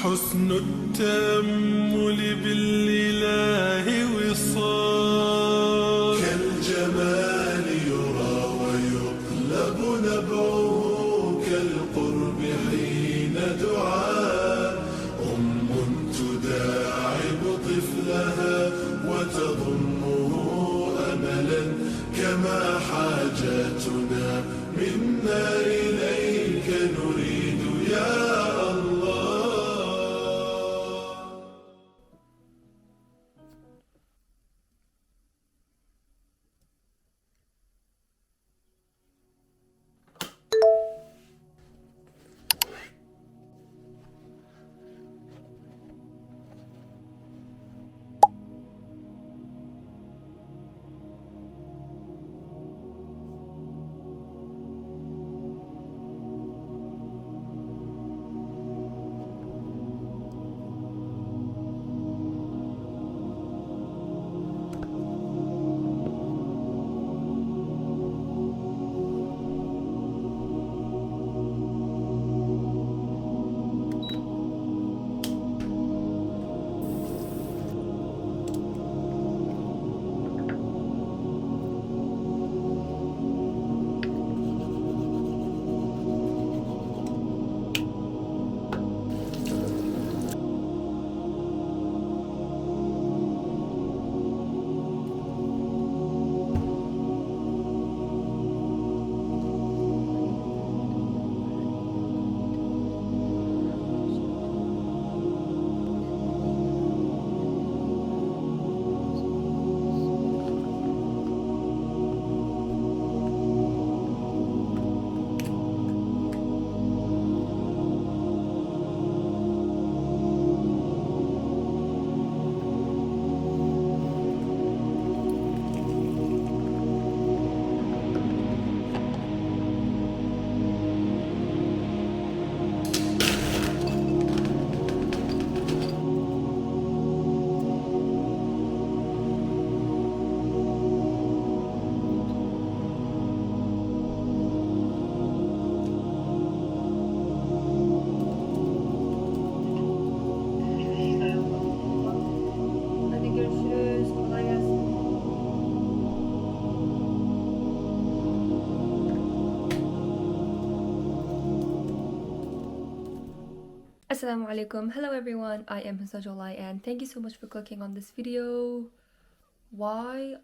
حسن التأمل بالإله وصال كالجمال يرى ويقلب نبعه كالقرب حين دعاء أم تداعب طفلها وتضمه أملا كما حاجاتنا منا إليك نريد يا Assalamu Alaikum. Hello everyone, I am Husna Jolay and thank you so much for clicking on this video. What?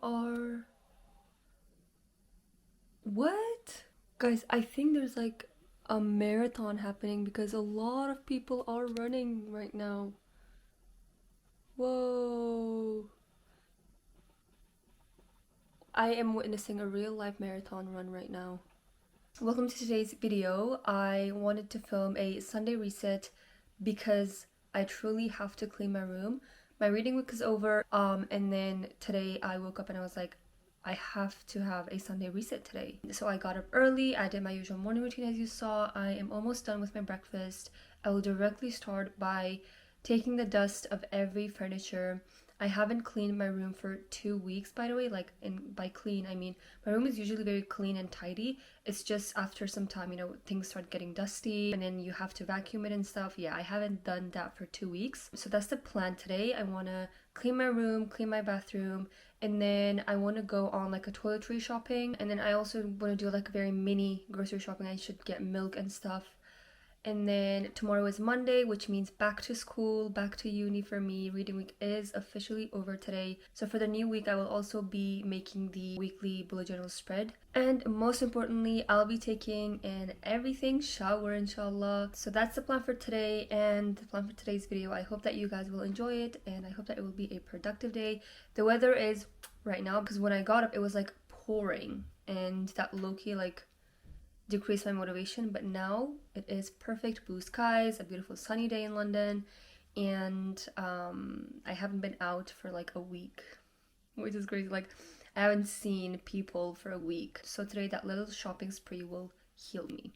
Guys, I think there's like a marathon happening because a lot of people are running right now. Whoa. I am witnessing a real life marathon run right now. Welcome to today's video. I wanted to film a Sunday reset because I truly have to clean my room. My reading week is over, and then today I woke up and I was like, I have to have a Sunday reset today. So I got up early, I did my usual morning routine as you saw. I am almost done with my breakfast. I will directly start by taking the dust of every furniture. I haven't cleaned my room for 2 weeks, by the way. By clean, I mean my room is usually very clean and tidy. It's just after some time, things start getting dusty and then you have to vacuum it and stuff. Yeah, I haven't done that for 2 weeks. So that's the plan today. I want to clean my room, clean my bathroom, and then I want to go on like a toiletry shopping. And then I also want to do like a very mini grocery shopping. I should get milk and stuff. And then tomorrow is Monday, which means back to school, back to uni for me. Reading week is officially over today. So for the new week, I will also be making the weekly bullet journal spread. And most importantly, I'll be taking an everything shower, inshallah. So that's the plan for today and the plan for today's video. I hope that you guys will enjoy it and I hope that it will be a productive day. The weather is right now, because when I got up, it was like pouring and that low-key like decrease my motivation, but now it is perfect blue skies, a beautiful sunny day in London, and I haven't been out for like a week, which is crazy. Like I haven't seen people for a week, so today that little shopping spree will heal me.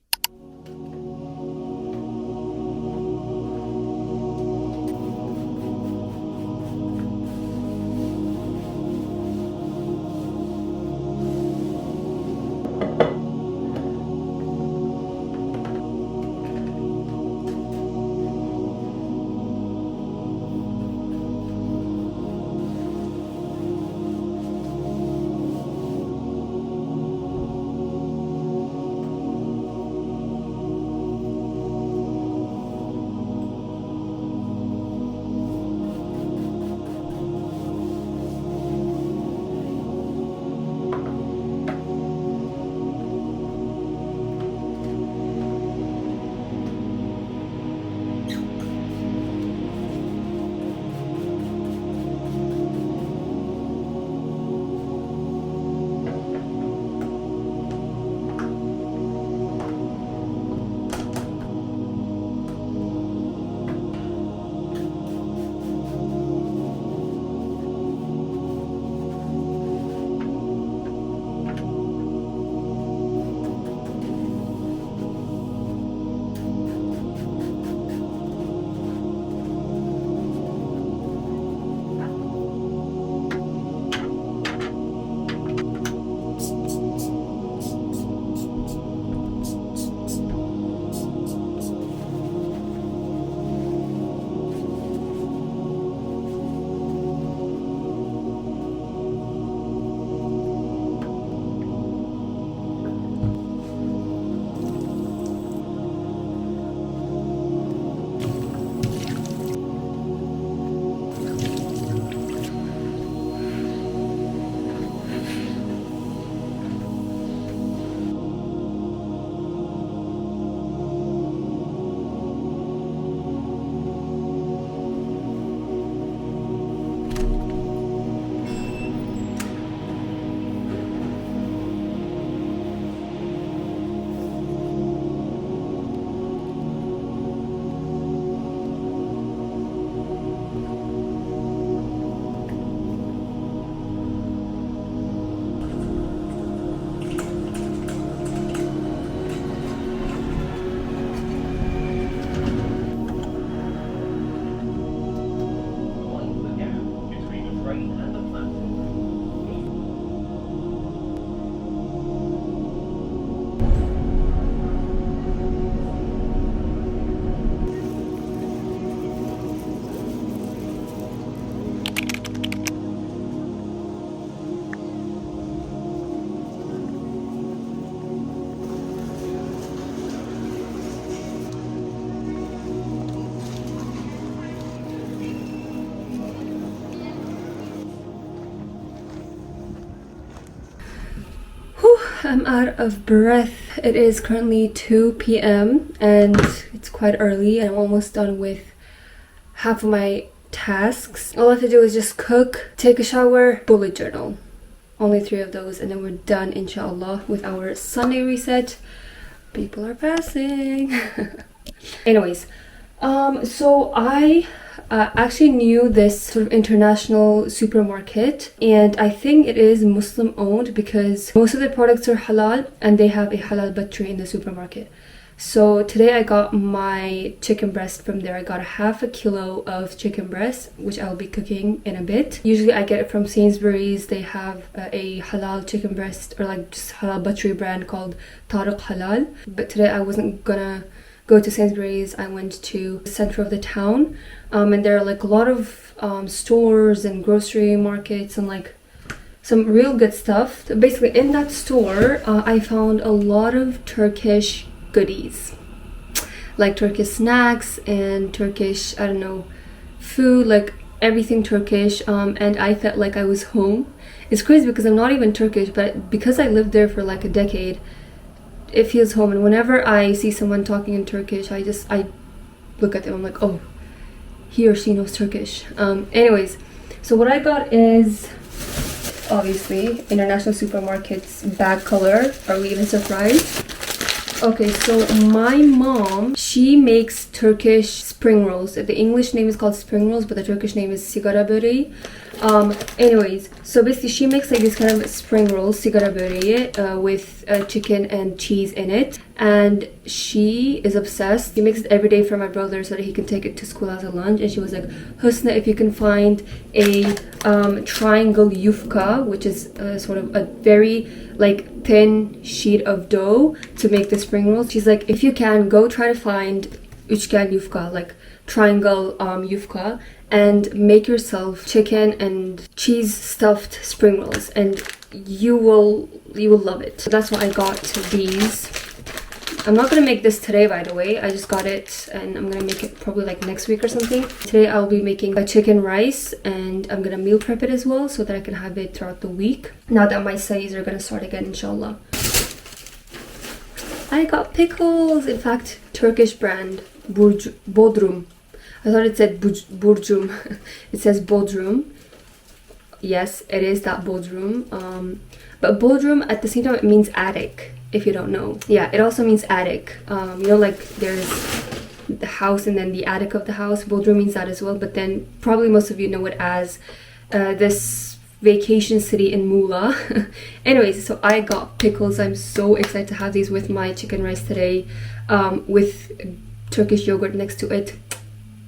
I'm out of breath. It is currently 2 p.m. and it's quite early and I'm almost done with half of my tasks. All I have to do is just cook, take a shower, bullet journal. Only 3 of those and then we're done, inshallah, with our Sunday reset. People are passing. Anyways, so I actually knew this sort of international supermarket, and I think it is Muslim owned because most of the products are halal and they have a halal butchery in the supermarket. So today I got my chicken breast from there. I got half a kilo of chicken breast, which I'll be cooking in a bit. Usually I get it from Sainsbury's. They have a halal chicken breast, or like just halal butchery brand called Tariq Halal. But today I wasn't gonna go to Sainsbury's. I went to the center of the town, and there are like a lot of stores and grocery markets and like some real good stuff. Basically in that store I found a lot of Turkish goodies, like Turkish snacks and Turkish, I don't know, food, like everything Turkish, and I felt like I was home. It's crazy because I'm not even Turkish, but because I lived there for like a decade, it feels home. And whenever I see someone talking in Turkish, I look at them, I'm like, oh, he or she knows Turkish. Anyways, so what I got is obviously International Supermarket's bag color. Are we even surprised? Okay, so my mom, she makes Turkish spring rolls. The English name is called spring rolls, but the Turkish name is sigara böreği. Anyways, so basically she makes like these kind of spring rolls, sigara böreği, with chicken and cheese in it. And she is obsessed. She makes it every day for my brother so that he can take it to school as a lunch. And she was like, Husna, if you can find a triangle yufka, which is sort of a very like thin sheet of dough to make the spring rolls. She's like, if you can, go try to find üçgen yufka, like triangle yufka, and make yourself chicken and cheese stuffed spring rolls, and you will love it. So that's why I got these. I'm not gonna make this today, by the way. I just got it and I'm gonna make it probably like next week or something. Today I'll be making a chicken rice and I'm gonna meal prep it as well so that I can have it throughout the week, now that my studies are gonna start again, inshallah. I got pickles. In fact, Turkish brand Bodrum. I thought it said Burcum. It says Bodrum. Yes, it is that Bodrum. But Bodrum at the same time it means attic, if you don't know. Yeah, it also means attic. You know, like there's the house and then the attic of the house. Bodrum means that as well, but then probably most of you know it as this vacation city in Muğla. Anyways, so I got pickles. I'm so excited to have these with my chicken rice today, with Turkish yogurt next to it.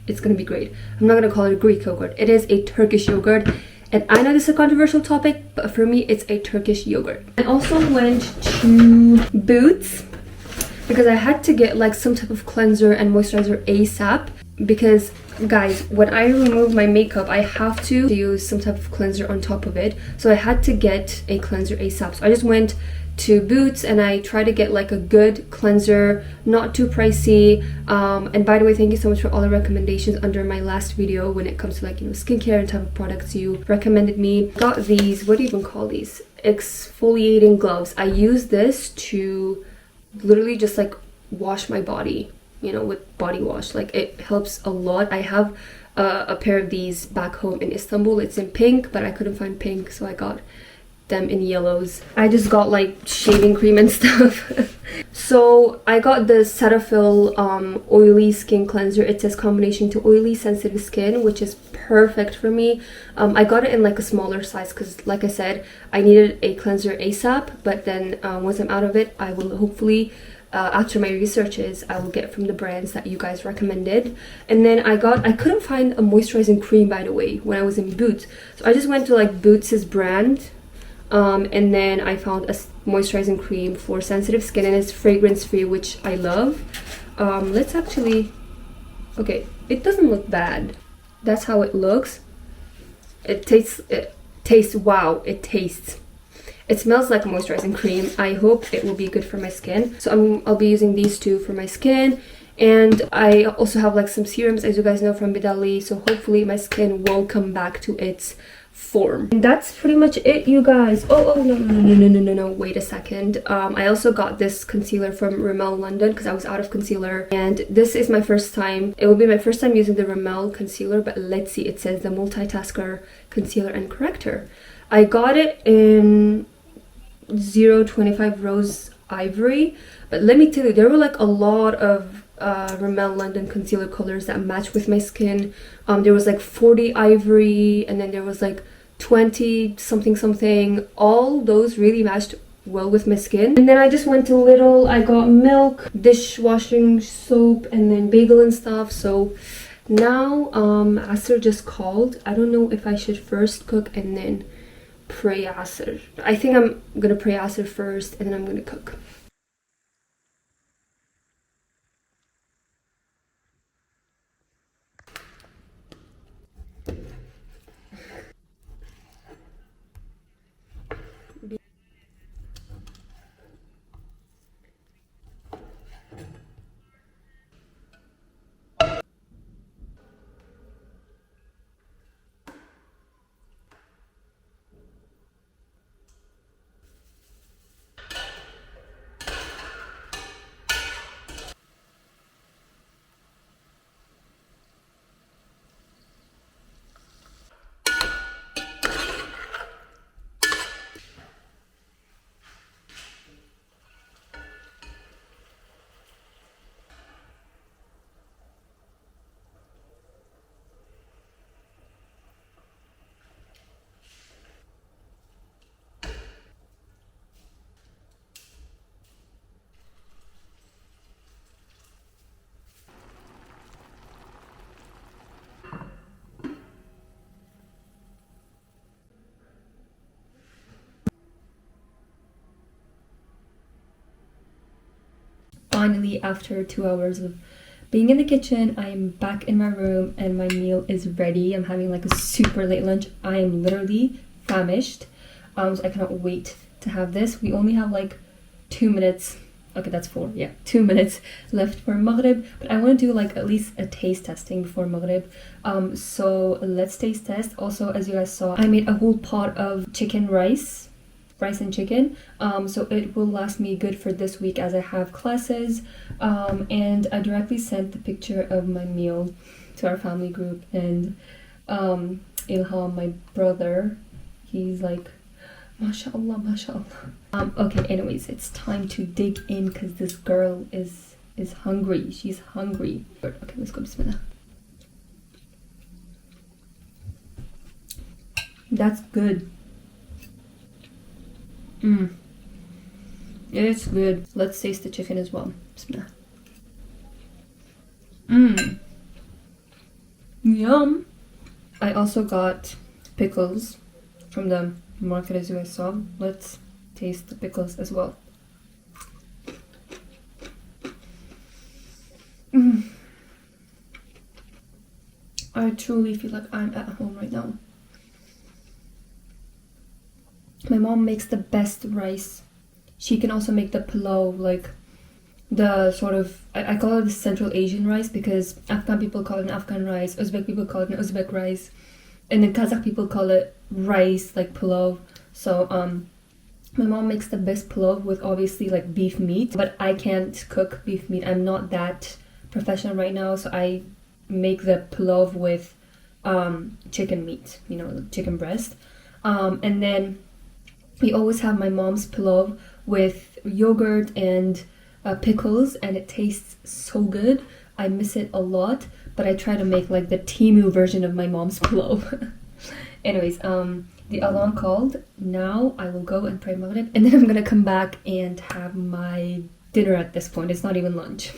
It's gonna be great. I'm not gonna call it a Greek yogurt. It is a Turkish yogurt. And I know this is a controversial topic, but for me, it's a Turkish yogurt. I also went to Boots because I had to get like some type of cleanser and moisturizer ASAP. Because guys, when I remove my makeup, I have to use some type of cleanser on top of it. So I had to get a cleanser ASAP. So I just went to Boots and I tried to get like a good cleanser, not too pricey. And by the way, thank you so much for all the recommendations under my last video when it comes to like, you know, skincare and type of products you recommended me. Got these, what do you even call these? Exfoliating gloves. I use this to literally just like wash my body, you know, with body wash. Like it helps a lot. I have a pair of these back home in Istanbul. It's in pink, but I couldn't find pink, so I got them in yellows. I just got like shaving cream and stuff. So I got the Cetaphil oily skin cleanser. It says combination to oily sensitive skin, which is perfect for me. I got it in like a smaller size because like I said, I needed a cleanser ASAP, but then once I'm out of it, I will hopefully after my researches, I will get from the brands that you guys recommended. And then I couldn't find a moisturizing cream, by the way, when I was in Boots. So I just went to like Boots's brand, and then I found a moisturizing cream for sensitive skin, and it's fragrance free, which I love. Let's actually, okay, it doesn't look bad. That's how it looks. It tastes, wow, it tastes. It smells like a moisturizing cream. I hope it will be good for my skin. So I'll be using these two for my skin. And I also have like some serums, as you guys know, from Bidali. So hopefully my skin will come back to its form. And that's pretty much it, you guys. Oh no, wait a second. I also got this concealer from Rimmel London because I was out of concealer, and this is my first time. It will be my first time using the Rimmel concealer, but let's see. It says the multitasker concealer and corrector. I got it in 025 Rose Ivory, but let me tell you, there were like a lot of Rimmel London concealer colors that match with my skin. There was like 40 Ivory, and then there was like 20 something. All those really matched well with my skin. And then I just went to Lidl. I got milk, dishwashing soap, and then bagel and stuff. So now Asr just called. I don't know if I should first cook and then pray Asr. I think I'm gonna pray Asr first and then I'm gonna cook. Finally, after 2 hours of being in the kitchen, I am back in my room and my meal is ready. I'm having like a super late lunch. I am literally famished. So I cannot wait to have this. We only have like 2 minutes. Okay, that's 4. Yeah, 2 minutes left for Maghrib. But I want to do like at least a taste testing before Maghrib. So let's taste test. Also, as you guys saw, I made a whole pot of chicken rice and chicken, so it will last me good for this week as I have classes. And I directly sent the picture of my meal to our family group, and Ilham, my brother, he's like, mashallah, mashallah. Okay, anyways, it's time to dig in because this girl is hungry. She's hungry. Okay, let's go. Bismillah. That's good. It's good. Let's taste the chicken as well. Bismillah. Yum. I also got pickles from the market, as you guys saw. Let's taste the pickles as well. I truly feel like I'm at home right now. My mom makes the best rice. She can also make the pulao, like the sort of, I call it the Central Asian rice because Afghan people call it an Afghan rice, Uzbek people call it an Uzbek rice, and then Kazakh people call it rice, like pulao. So my mom makes the best pulao with obviously like beef meat, but I can't cook beef meat. I'm not that professional right now, so I make the pulao with chicken meat, you know, chicken breast. And then we always have my mom's pulao with yogurt and pickles, and it tastes so good. I miss it a lot, but I try to make like the Timu version of my mom's pulao. Anyways, the alarm called. Now I will go and pray Maghrib, and then I'm gonna come back and have my dinner at this point. It's not even lunch.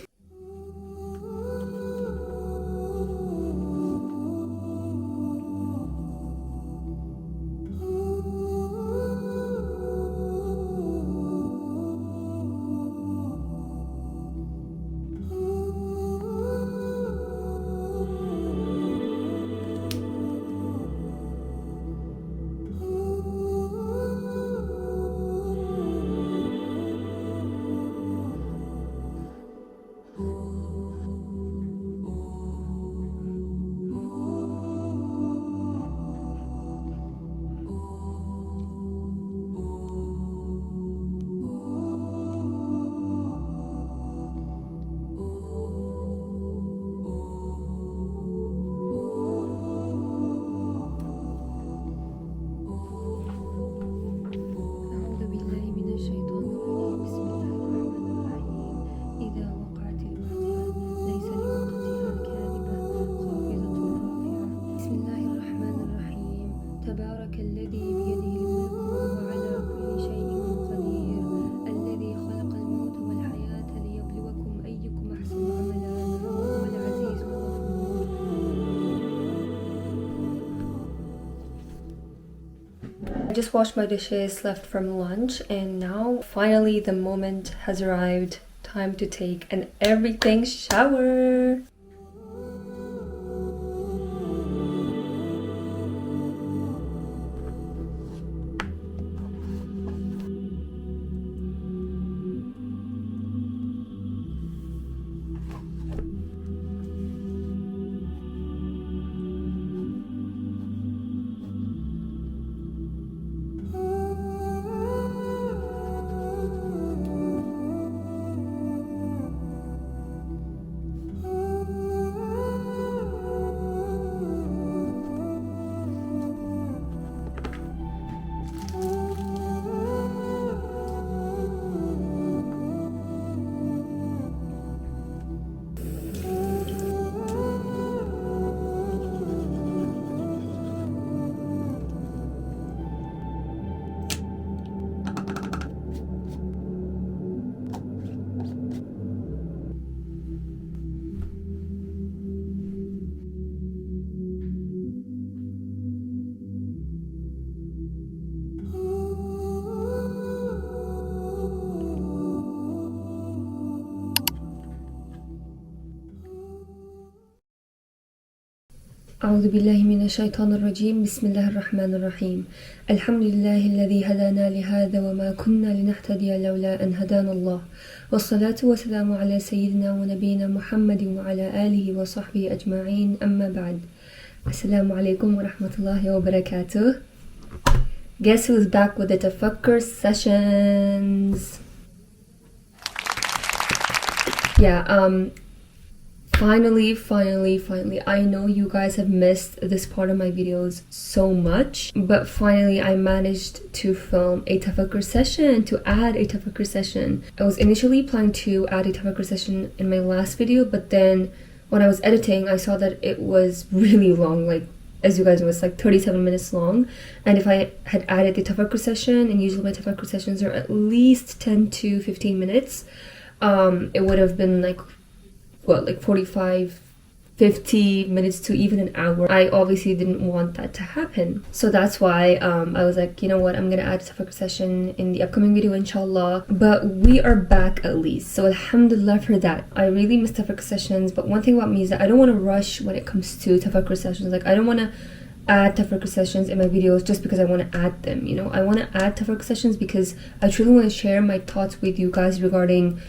just washed my dishes left from lunch, and now finally the moment has arrived. Time to take an everything shower. أعوذ بالله من الشيطان الرجيم. بسم الله الرحمن الرحيم. الحمد لله الذي هدانا لهذا وما كنا لنهتدي لولا أن هدانا الله، والصلاة والسلام على سيدنا ونبينا محمد وعلى آله وصحبه أجمعين. أما بعد. Assalamu Alaikum wa rahmatullahi wa barakatuh. Guess who's back with the Tafakkur sessions? Finally, I know you guys have missed this part of my videos so much, but finally I managed to film a Tafakkur session, to add a Tafakkur session. I was initially planning to add a Tafakkur session in my last video, but then when I was editing, I saw that it was really long, like, as you guys know, it's like 37 minutes long, and if I had added the Tafakkur session, and usually my Tafakkur sessions are at least 10 to 15 minutes, it would have been like 45, 50 minutes to even an hour. I obviously didn't want that to happen. So that's why I was like, you know what, I'm gonna add a Tafakkur session in the upcoming video, inshallah. But we are back at least. So alhamdulillah for that. I really miss Tafakkur sessions, but one thing about me is that I don't want to rush when it comes to Tafakkur sessions. Like, I don't want to add Tafakkur sessions in my videos just because I want to add them, you know. I want to add Tafakkur sessions because I truly want to share my thoughts with you guys regarding,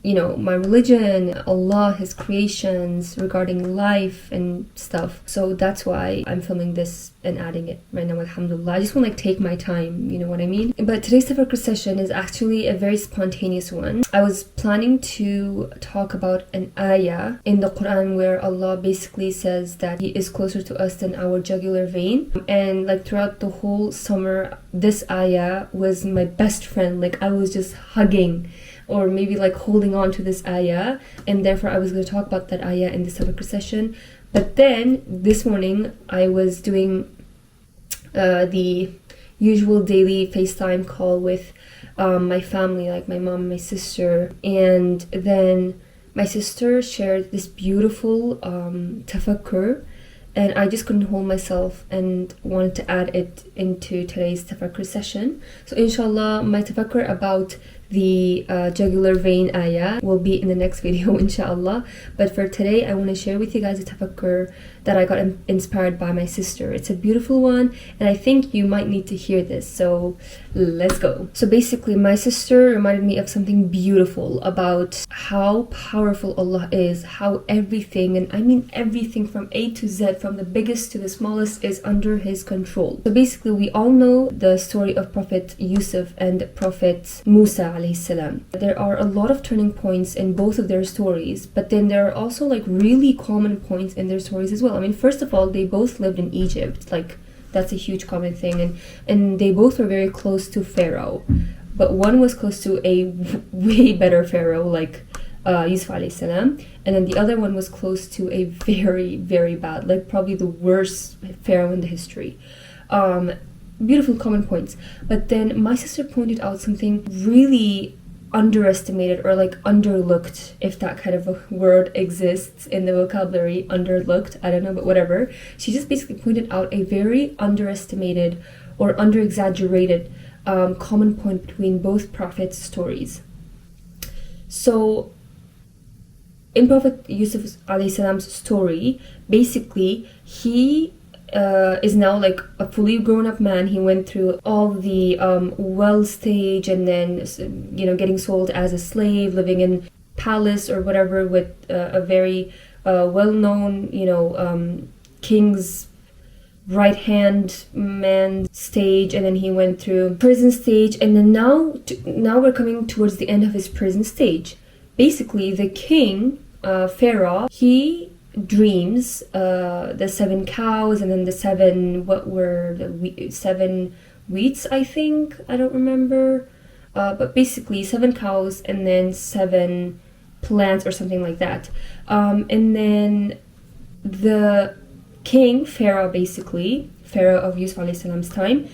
you know, my religion, Allah, His creations, regarding life and stuff. So that's why I'm filming this and adding it right now, alhamdulillah. I just want to like take my time, you know what I mean? But today's Tafakkur session is actually a very spontaneous one. I was planning to talk about an ayah in the Quran where Allah basically says that He is closer to us than our jugular vein. And like throughout the whole summer, this ayah was my best friend. Like, I was just hugging or maybe like holding on to this ayah, and therefore I was going to talk about that ayah in this Tafakkur session. But then this morning I was doing the usual daily FaceTime call with my family, like my mom and my sister, and then my sister shared this beautiful Tafakkur, and I just couldn't hold myself and wanted to add it into today's Tafakkur session. So inshallah, my Tafakkur about the jugular vein ayah will be in the next video, inshallah. But for today, I want to share with you guys a Tafakkur that I got inspired by my sister. It's a beautiful one, and I think you might need to hear this, so let's go. So basically, my sister reminded me of something beautiful about how powerful Allah is, how everything, and I mean everything from A to Z, from the biggest to the smallest, is under His control. So basically, we all know the story of Prophet Yusuf and Prophet Musa alayhi salam. There are a lot of turning points in both of their stories, but then there are also like really common points in their stories as well. I mean, first of all, they both lived in Egypt. Like, that's a huge common thing, and they both were very close to Pharaoh, but one was close to a way better Pharaoh, like Yusuf alayhi salam, and then the other one was close to a very, very bad, like probably the worst Pharaoh in the history. Beautiful common points. But then my sister pointed out something really underestimated, or like underlooked, if that kind of a word exists in the vocabulary. Underlooked, I don't know, but whatever. She just basically pointed out a very underestimated or under-exaggerated common point between both prophets' stories. So in Prophet Yusuf alayhi salam's story, basically he is now like a fully grown-up man. He went through all the well stage, and then getting sold as a slave, living in palace or whatever with a very well-known king's right hand man stage, and then he went through prison stage, and then now we're coming towards the end of his prison stage. Basically the king Pharaoh, he dreams the 7 cows, and then the 7 7 wheats, I think, I don't remember, but basically 7 cows and then 7 plants or something like that. And then the king Pharaoh, basically Pharaoh of Yusuf alayhi salam's time,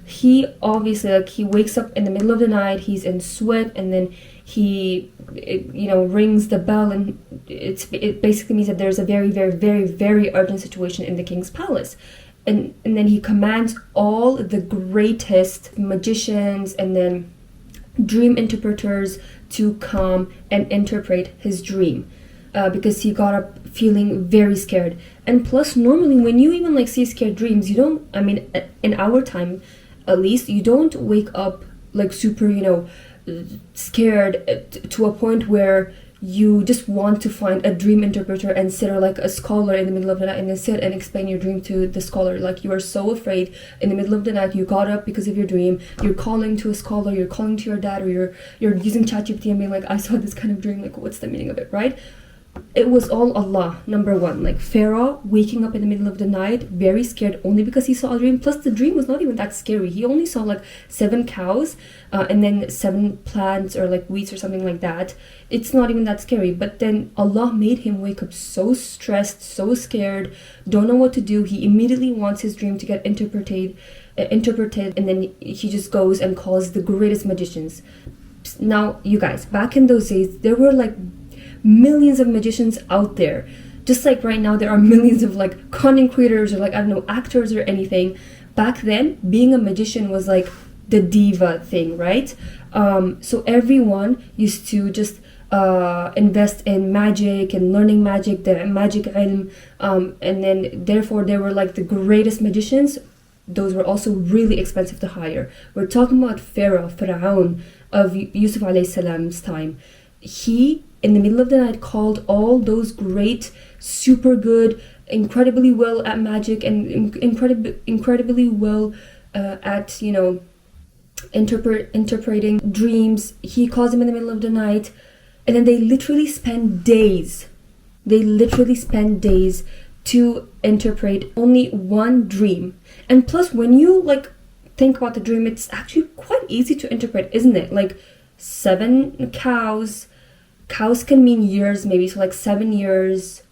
he obviously he wakes up in the middle of the night, he's in sweat, and then he rings the bell, and it basically means that there's a very, very, very, very urgent situation in the king's palace. And then he commands all the greatest magicians and then dream interpreters to come and interpret his dream, because he got up feeling very scared. And plus, normally when you even see scared dreams, you don't, in our time at least, you don't wake up super scared to a point where you just want to find a dream interpreter and sit, or a scholar in the middle of the night, and then sit and explain your dream to the scholar. You are so afraid in the middle of the night, you got up because of your dream, you're calling to a scholar, you're calling to your dad, or you're using ChatGPT and being I saw this kind of dream, what's the meaning of it, right? It was all Allah, number one. Pharaoh waking up in the middle of the night very scared only because he saw a dream. Plus the dream was not even that scary. He only saw 7 cows and then 7 plants or wheats or something like that. It's not even that scary. But then Allah made him wake up so stressed, so scared, don't know what to do. He immediately wants his dream to get interpreted, and then he just goes and calls the greatest magicians. Now, you guys, back in those days, there were millions of magicians out there. Just right now there are millions of content creators, or I don't know, actors or anything. Back then, being a magician was the diva thing, right? So everyone used to just invest in magic and learning magic, the magic ilm, and then therefore they were the greatest magicians. Those were also really expensive to hire. We're talking about Pharaoh of Yusuf alayhi salam's time. He, in the middle of the night, called all those great, super good, incredibly well at magic, and incredibly well at interpreting dreams. He calls them in the middle of the night, and then they literally spend days to interpret only one dream. And plus, when you think about the dream, it's actually quite easy to interpret, isn't it? 7 cows can mean years, maybe, so 7 years,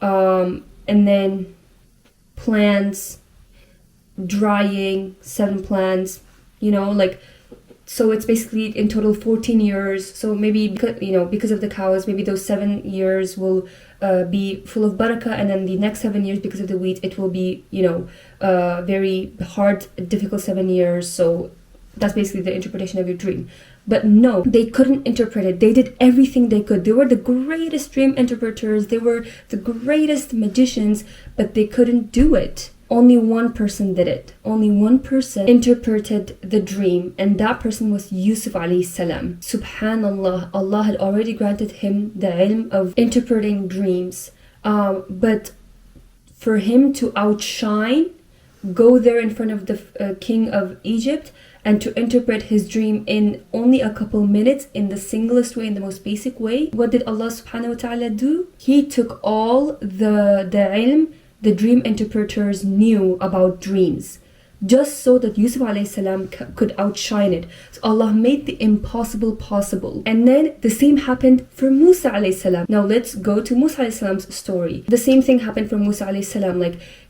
and then plants drying, 7 plants, so it's basically in total 14 years. So maybe because of the cows, maybe those 7 years will be full of barakah, and then the next 7 years, because of the wheat, it will be very hard, difficult 7 years. So that's basically the interpretation of your dream. But no, they couldn't interpret it. They did everything they could. They were the greatest dream interpreters. They were the greatest magicians, but they couldn't do it. Only one person did it. Only one person interpreted the dream, and that person was Yusuf alayhi salam. Subhanallah, Allah had already granted him the ilm of interpreting dreams. But for him to outshine, go there in front of the king of Egypt, and to interpret his dream in only a couple minutes, in the singlest way, in the most basic way, what did Allah subhanahu wa ta'ala do? He took all the ilm the dream interpreters knew about dreams, just so that Yusuf alayhi salam could outshine it. So Allah made the impossible possible. And then the same happened for Musa alayhi salam. Now let's go to Musa alayhi salam's story. The same thing happened for Musa alayhi salam.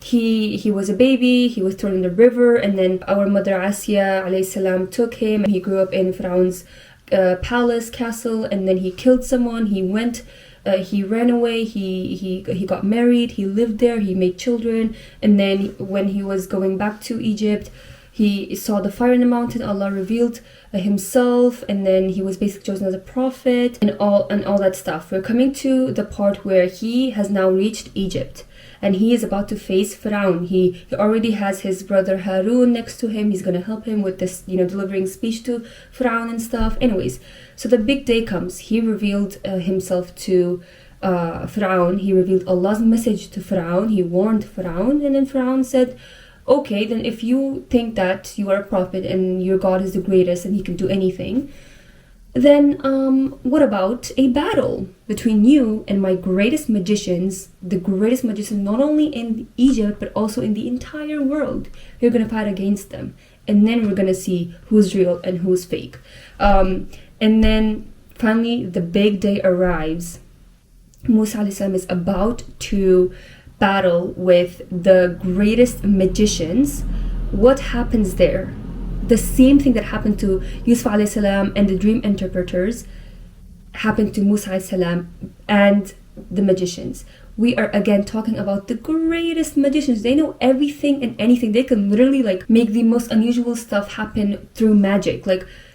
He was a baby, he was thrown in the river, and then our mother Asya alayhi salam took him. He grew up in Pharaoh's palace, castle, and then he killed someone. He ran away, he got married, he lived there, he made children, and then when he was going back to Egypt, he saw the fire in the mountain, Allah revealed himself, and then he was basically chosen as a prophet, and all that stuff. We're coming to the part where he has now reached Egypt, and he is about to face Pharaoh. He already has his brother Harun next to him. He's going to help him with this, delivering speech to Pharaoh and stuff. Anyways, so the big day comes. He revealed himself to Pharaoh. He revealed Allah's message to Pharaoh. He warned Pharaoh, and then Pharaoh said, okay, then if you think that you are a prophet and your God is the greatest and he can do anything, then what about a battle between you and my greatest magicians, the greatest magicians not only in Egypt but also in the entire world? You're going to fight against them, and then we're going to see who's real and who's fake. And then finally the big day arrives. Musa alayhi salam is about to battle with the greatest magicians. What happens there? The same thing that happened to Yusuf alayhi salam and the dream interpreters happened to Musa alayhi salam and the magicians. We are again talking about the greatest magicians. They know everything and anything. They can literally make the most unusual stuff happen through magic.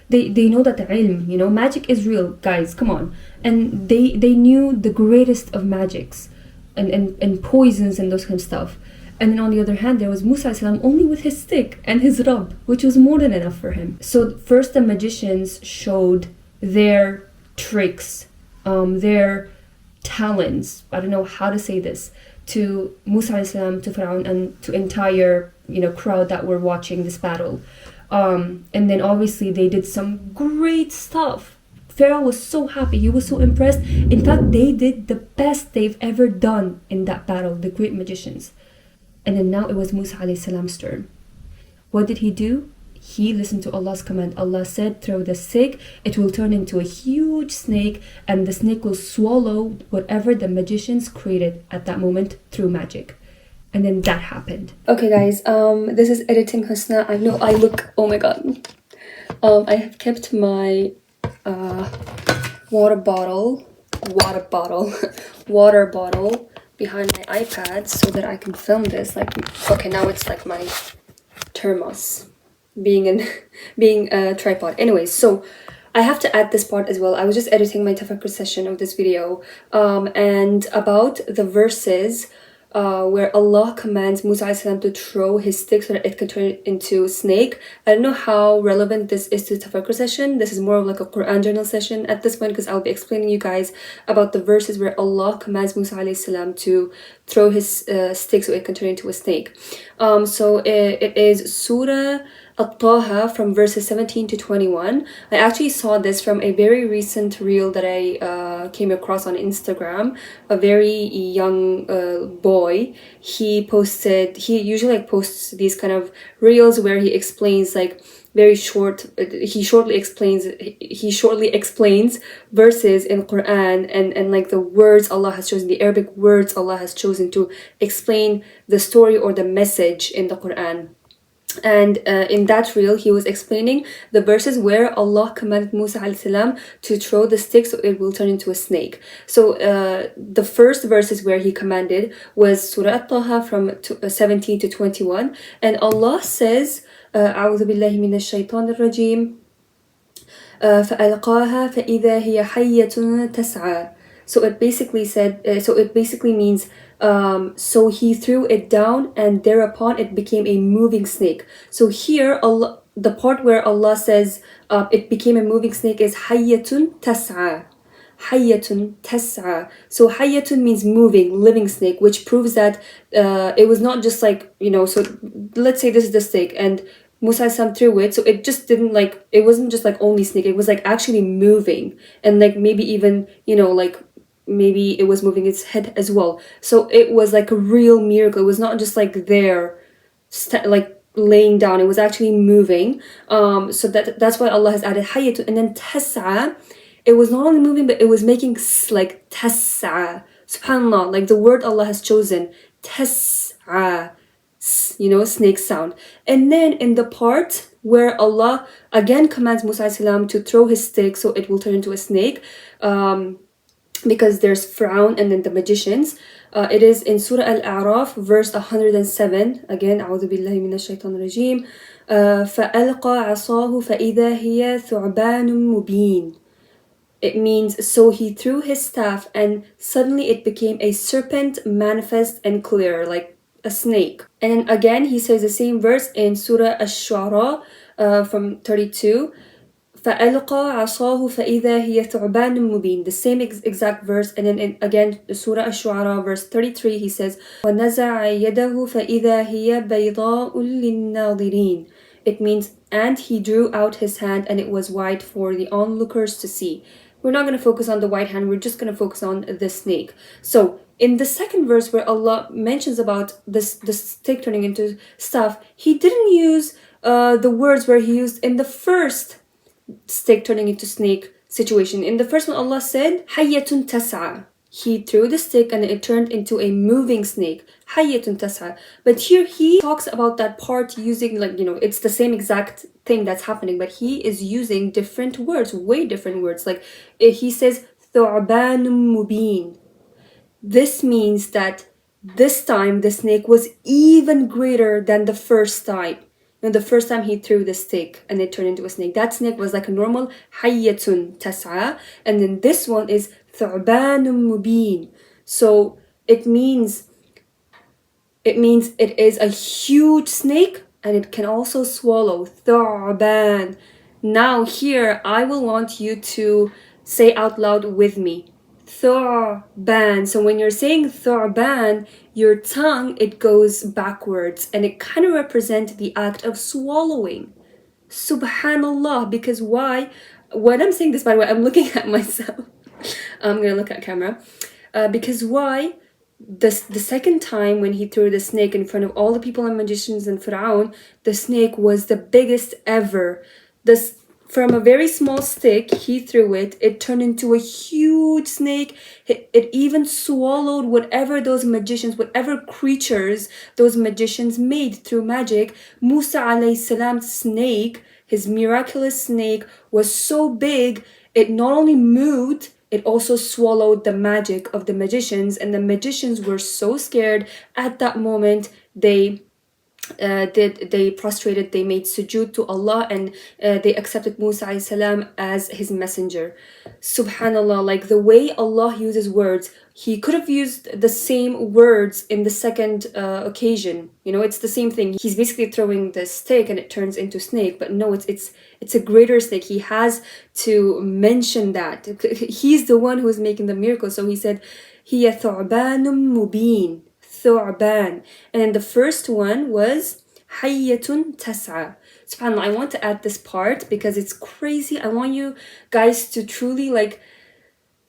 They know that the ilm, magic is real, guys, come on. And they knew the greatest of magics and poisons and those kind of stuff. And then on the other hand, there was Musa salam only with his stick and his rub, which was more than enough for him. So first the magicians showed their tricks, their talents, I don't know how to say this, to Musa salam, to Pharaoh, and to entire crowd that were watching this battle. And then obviously they did some great stuff. Pharaoh was so happy, he was so impressed. In fact, they did the best they've ever done in that battle, the great magicians. And then now it was Musa alayhi salam's turn. What did he do? He listened to Allah's command. Allah said, throw the stick, it will turn into a huge snake, and the snake will swallow whatever the magicians created at that moment through magic. And then that happened. Okay guys, this is editing Husna. I know I look, oh my god. I have kept my water bottle behind my iPad so that I can film this. Okay, now it's like my thermos being a tripod. Anyways, so I have to add this part as well. I was just editing my tafakkur session of this video, and about the verses where Allah commands Musa alayhi salam to throw his stick so that it can turn into a snake. I don't know how relevant this is to tafakkur session. This is more of like a Quran journal session at this point, because I'll be explaining you guys about the verses where Allah commands Musa alayhi salam to throw his stick so it can turn into a snake. So it is Surah At-Taha from verses 17 to 21. I actually saw this from a very recent reel that I came across on Instagram. A very young boy. He usually posts these kind of reels where he explains very short, he shortly explains verses in Quran and the words Allah has chosen, the Arabic words Allah has chosen to explain the story or the message in the Quran. And in that reel, he was explaining the verses where Allah commanded Musa alayhi salam to throw the stick so it will turn into a snake. So the first verses where he commanded was Surah At-Taha from 17 to 21. And Allah says, أعوذ بالله من الشيطان الرجيم فألقاها فإذا هي حية تسعى. So it basically means so he threw it down and thereupon it became a moving snake. So here Allah, the part where Allah says it became a moving snake is hayyatun tas'a. Hayyatun tas'a. So hayyatun means moving, living snake, which proves that it was not just so let's say this is the snake and Musa threw it, so it just didn't it wasn't just only snake, it was actually moving, and maybe even maybe it was moving its head as well. So it was a real miracle. It was not just there laying down, it was actually moving. So that's why Allah has added hayyatun. And then tas'a, it was not only moving, but it was making tas'a. Subhanallah, the word Allah has chosen, tas'a, snake sound. And then in the part where Allah again commands Musa alayhi salam to throw his stick so it will turn into a snake, because there's Fir'aun and then the magicians. It is in Surah Al-A'raf, verse 107. Again, أعوذ بالله من الشيطان الرجيم. فألقى عصاه فإذا هي ثعبان مبين. It means, so he threw his staff and suddenly it became a serpent manifest and clear, like a snake. And again, he says the same verse in Surah Ash-Shu'ara from 32. فألقى عصاه فإذا هي ثعبان مبين. The same exact verse. And then again, Surah Ash-Shu'ara verse 33, he says وَنَزَعَ يَدَهُ فَإِذَا هِيَ بَيْضَاءٌ لِلنَّاظِرِينَ. It means, and he drew out his hand and it was white for the onlookers to see. We're not going to focus on the white hand, we're just going to focus on the snake. So in the second verse where Allah mentions about the snake turning into stuff, he didn't use the words where he used in the first snake turning into snake situation. In the first one, Allah said hayyatun tas'a. He threw the stick and it turned into a moving snake. Hayyatun tas'a. But here he talks about that part using, like, you know, it's the same exact thing that's happening, but he is using different words, way different words. Like he says thu'banun mubin. This means that this time the snake was even greater than the first time. You know, the first time he threw the stick and it turned into a snake, that snake was like a normal hayyatun tas'a, and then this one is thu'banun mubin. So it means it is a huge snake and it can also swallow. Thu'ban. Now here I will want you to say out loud with me. Thu'ban. So when you're saying thu'ban, your tongue, it goes backwards and it kind of represents the act of swallowing. Subhanallah. Because why? When I'm saying this, by the way, I'm looking at myself. I'm gonna look at camera. Because why? The second time when he threw the snake in front of all the people and magicians and Fir'aun, the snake was the biggest ever. From a very small stick, he threw it. It turned into a huge snake. It even swallowed whatever those magicians, whatever creatures those magicians made through magic. Musa alayhi salam's snake, his miraculous snake, was so big, it not only moved, it also swallowed the magic of the magicians. And the magicians were so scared at that moment, they prostrated, they made sujood to Allah, and they accepted Musa alayhi salam as his messenger. Subhanallah, like the way Allah uses words, he could have used the same words in the second occasion. You know, it's the same thing. He's basically throwing the stick and it turns into snake, but no, it's a greater snake. He has to mention that. He's the one who's making the miracle. So he said, hiya thu'banun mubin. Thu'ban. And then the first one was hayyatun tas'a. SubhanAllah, I want to add this part because it's crazy. I want you guys to truly like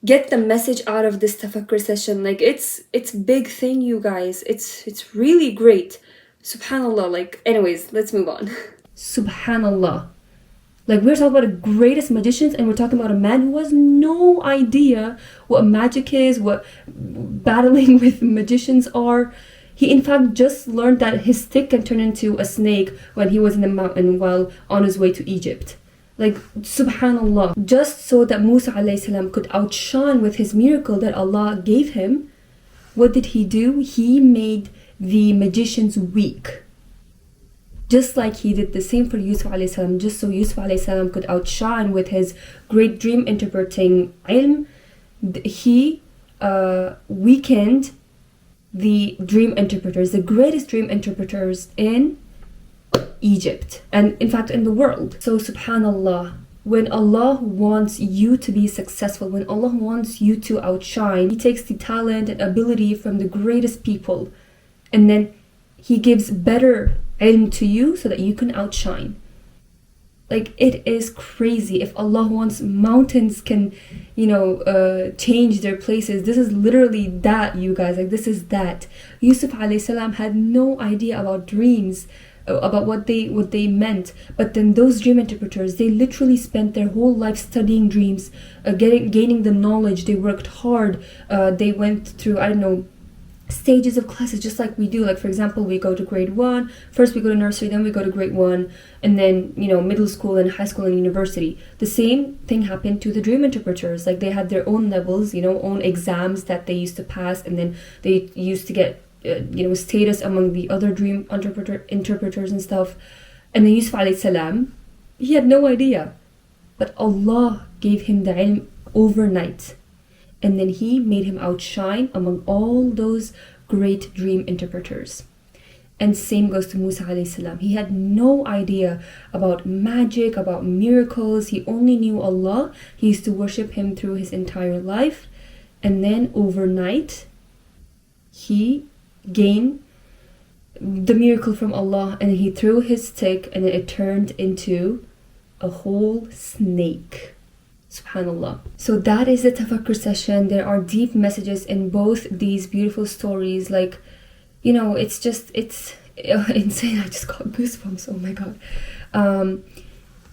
get the message out of this tafakkur session. Like it's big thing, you guys. It's really great. SubhanAllah. Like, anyways, let's move on. SubhanAllah. Like, we're talking about the greatest magicians, and we're talking about a man who has no idea what magic is, what battling with magicians are. He, in fact, just learned that his stick can turn into a snake when he was in the mountain while on his way to Egypt. Like, subhanallah. Just so that Musa alayhi salam could outshine with his miracle that Allah gave him, what did he do? He made the magicians weak. Just like he did the same for Yusuf alayhi salam, just so Yusuf alayhi salam could outshine with his great dream interpreting ilm, he weakened the dream interpreters, the greatest dream interpreters in Egypt, and in fact in the world. So subhanallah, when Allah wants you to be successful, when Allah wants you to outshine, He takes the talent and ability from the greatest people, and then He gives better ilm to you so that you can outshine. Like, it is crazy. If Allah wants, mountains can, change their places. This is literally that, you guys. Like, this is that. Yusuf alayhi salam had no idea about dreams, about what they meant. But then those dream interpreters, they literally spent their whole life studying dreams, gaining the knowledge. They worked hard. They went through, stages of classes, just like we do. Like, for example, we go to grade 1, first we go to nursery, then we go to grade 1, and then, you know, middle school and high school and university. The same thing happened to the dream interpreters. Like, they had their own levels, you know, own exams that they used to pass, and then they used to get you know, status among the other dream interpreters and stuff. And then Yusuf alayhi salam, he had no idea, but Allah gave him the ilm overnight, and then he made him outshine among all those great dream interpreters. And same goes to Musa alayhi salam. He had no idea about magic, about miracles. He only knew Allah. He used to worship him through his entire life, and then overnight he gained the miracle from Allah, and he threw his stick and it turned into a whole snake. Subhanallah. So that is the tafakkur session. There are deep messages in both these beautiful stories. Like, you know, it's insane. I just got goosebumps. Oh my god.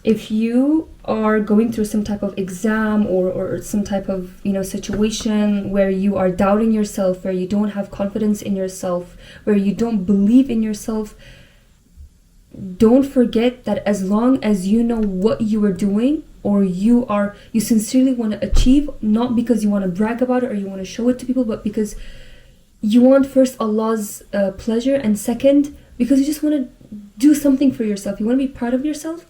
If you are going through some type of exam or some type of, you know, situation where you are doubting yourself, where you don't have confidence in yourself, where you don't believe in yourself, don't forget that as long as you know what you are doing, or you sincerely want to achieve, not because you want to brag about it or you want to show it to people, but because you want first Allah's pleasure, and second because you just want to do something for yourself, you want to be proud of yourself,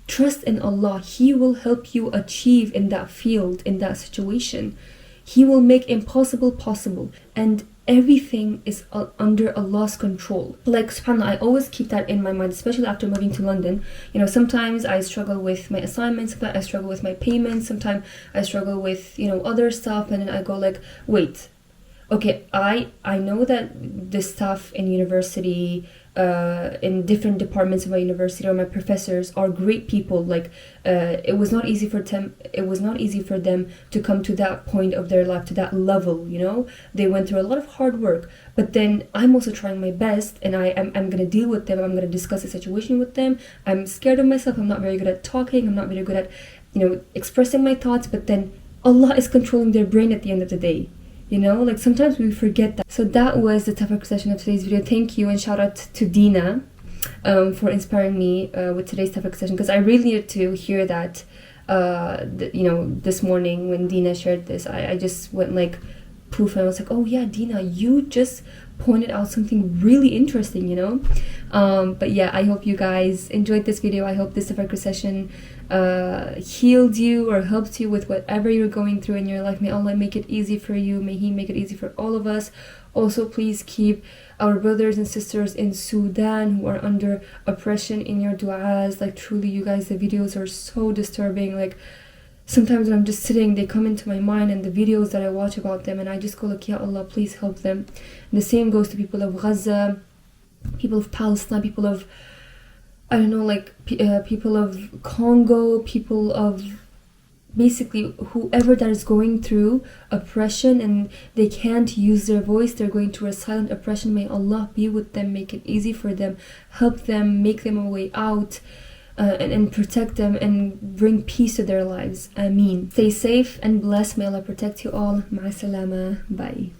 trust in Allah. He will help you achieve in that field, in that situation. He will make impossible possible, and everything is under Allah's control. Like, subhanAllah, I always keep that in my mind, especially after moving to London. You know, sometimes I struggle with my assignments, sometimes I struggle with my payments, sometimes I struggle with, you know, other stuff, and then I go like, wait, okay, I know that the staff in university, in different departments of my university, or my professors are great people. Like, it was not easy for them to come to that point of their life, to that level, you know. They went through a lot of hard work, but then I'm also trying my best, and I'm gonna deal with them. I'm gonna discuss the situation with them. I'm scared of myself. I'm not very good at talking. I'm not very good at, you know, expressing my thoughts, but then Allah is controlling their brain at the end of the day. You know, like, sometimes we forget that. So that was the tafakkur session of today's video. Thank you, and shout out to Dina for inspiring me with today's tafakkur session, because I really needed to hear that. You know, this morning when Dina shared this, I just went like poof, and I was like, oh yeah, Dina, you just pointed out something really interesting, you know. But yeah, I hope you guys enjoyed this video. I hope this tafakkur session healed you or helped you with whatever you're going through in your life. May Allah make it easy for you. May He make it easy for all of us. Also, please keep our brothers and sisters in Sudan who are under oppression in your du'as. Like, truly, you guys, the videos are so disturbing. Like, sometimes when I'm just sitting, they come into my mind, and the videos that I watch about them, and I just go like, Ya Allah, please help them. And the same goes to people of Gaza, people of Palestine, people of, I don't know, like people of Congo, people of basically whoever that is going through oppression and they can't use their voice, they're going through a silent oppression. May Allah be with them, make it easy for them, help them, make them a way out, and protect them and bring peace to their lives. Ameen. Stay safe and blessed. May Allah protect you all. Ma'asalama. Bye.